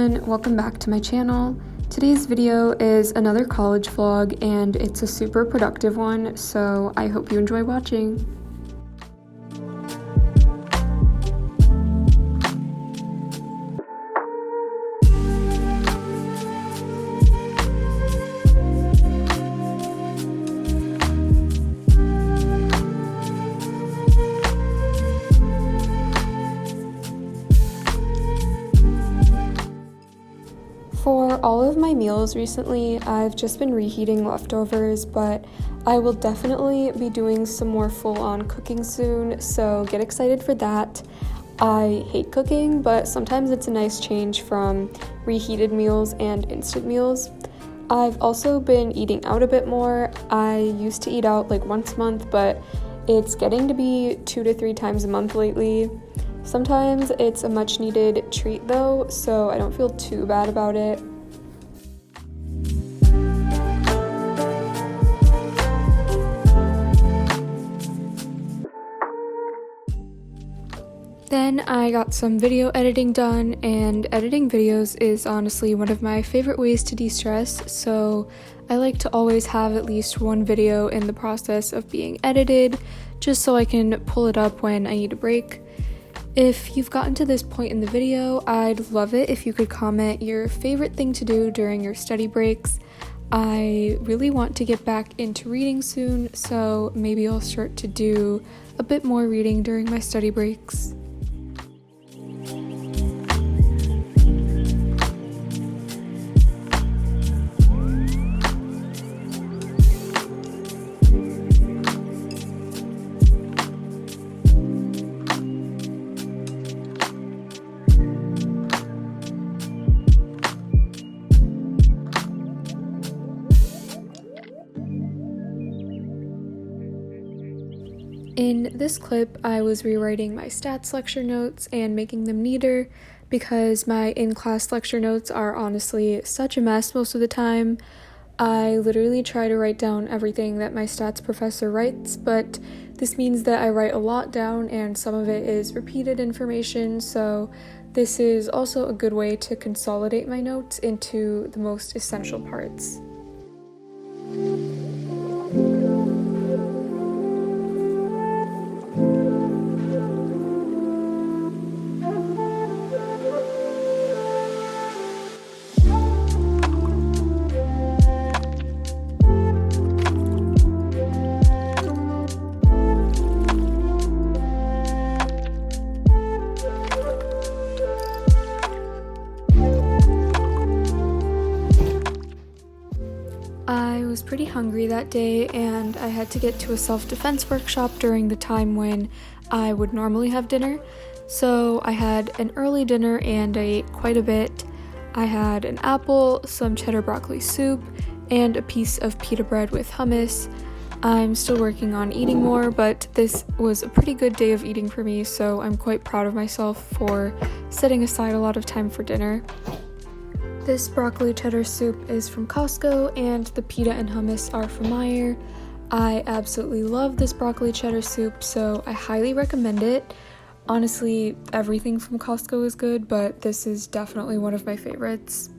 everyone, welcome back to my channel. Today's video is another college vlog and it's a super productive one, so I hope you enjoy watching. For all of my meals recently, I've just been reheating leftovers, but I will definitely be doing some more full-on cooking soon, so get excited for that. I hate cooking, but sometimes it's a nice change from reheated meals and instant meals. I've also been eating out a bit more. I used to eat out like once a month, but it's getting to be 2 to 3 times a month lately. Sometimes it's a much needed treat though, so I don't feel too bad about it. Then I got some video editing done, and editing videos is honestly one of my favorite ways to de-stress, so I like to always have at least one video in the process of being edited, just so I can pull it up when I need a break. If you've gotten to this point in the video, I'd love it if you could comment your favorite thing to do during your study breaks. I really want to get back into reading soon, so maybe I'll start to do a bit more reading during my study breaks. In this clip, I was rewriting my stats lecture notes and making them neater because my in-class lecture notes are honestly such a mess most of the time. I literally try to write down everything that my stats professor writes, but this means that I write a lot down and some of it is repeated information, so this is also a good way to consolidate my notes into the most essential parts. I was pretty hungry that day and I had to get to a self-defense workshop during the time when I would normally have dinner. So I had an early dinner and I ate quite a bit. I had an apple, some cheddar broccoli soup, and a piece of pita bread with hummus. I'm still working on eating more, but this was a pretty good day of eating for me, so I'm quite proud of myself for setting aside a lot of time for dinner. This broccoli cheddar soup is from Costco, and the pita and hummus are from Meijer. I absolutely love this broccoli cheddar soup, so I highly recommend it. Honestly, everything from Costco is good, but this is definitely one of my favorites.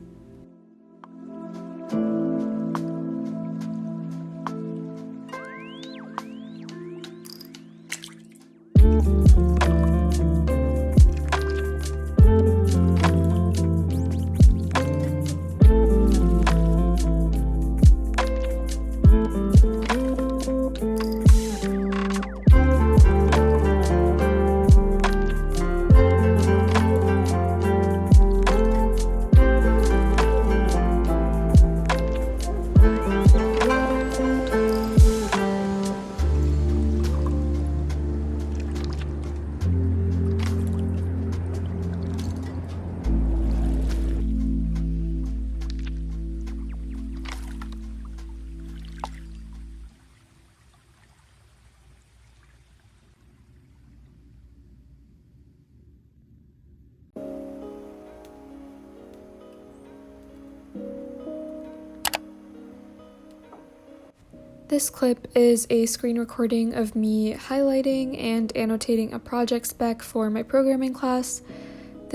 This clip is a screen recording of me highlighting and annotating a project spec for my programming class.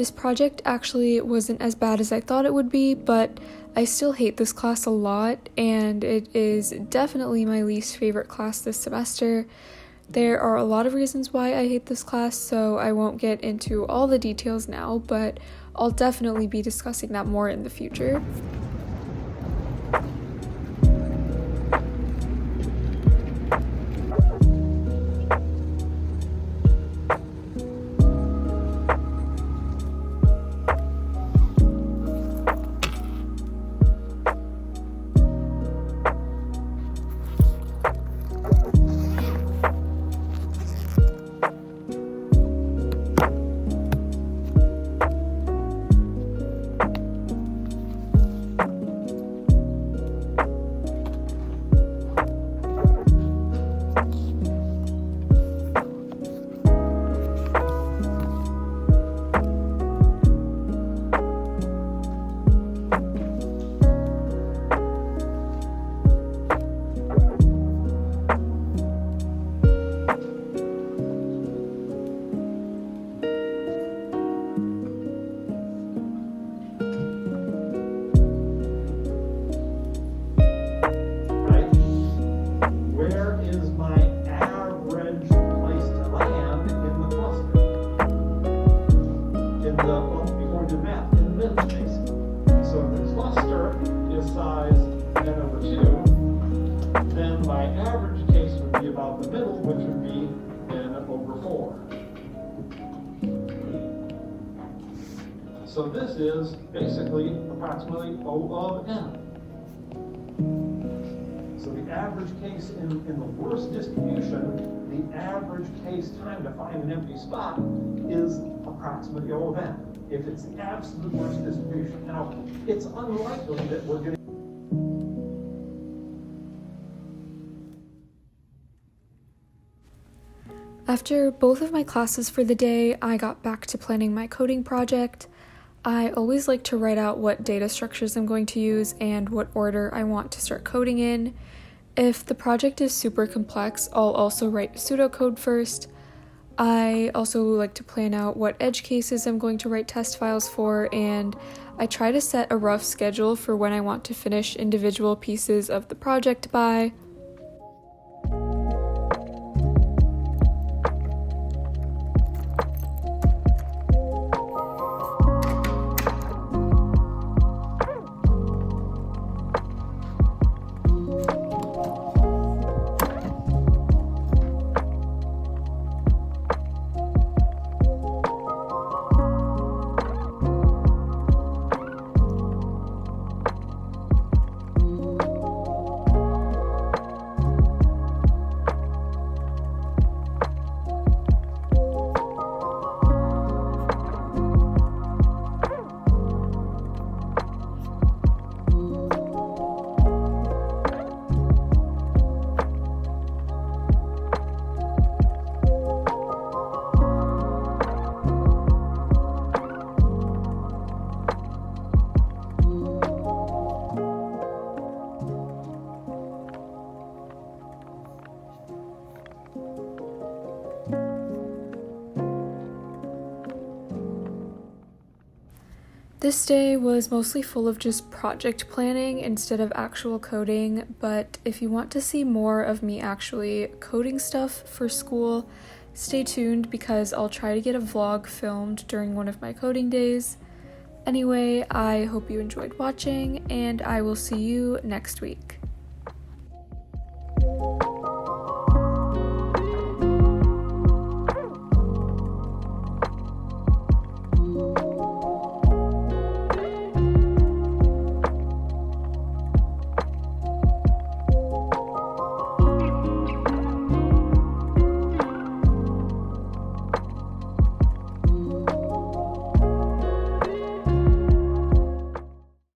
This project actually wasn't as bad as I thought it would be, but I still hate this class a lot, and it is definitely my least favorite class this semester. There are a lot of reasons why I hate this class, so I won't get into all the details now, but I'll definitely be discussing that more in the future. So this is basically approximately O of n. So the average case in the worst distribution, the average case time to find an empty spot is approximately O of n. If it's the absolute worst distribution. Now, it's unlikely that we're going to After both of my classes for the day, I got back to planning my coding project. I always like to write out what data structures I'm going to use and what order I want to start coding in. If the project is super complex, I'll also write pseudocode first. I also like to plan out what edge cases I'm going to write test files for, and I try to set a rough schedule for when I want to finish individual pieces of the project by. This day was mostly full of just project planning instead of actual coding, but if you want to see more of me actually coding stuff for school, stay tuned because I'll try to get a vlog filmed during one of my coding days. Anyway, I hope you enjoyed watching, and I will see you next week.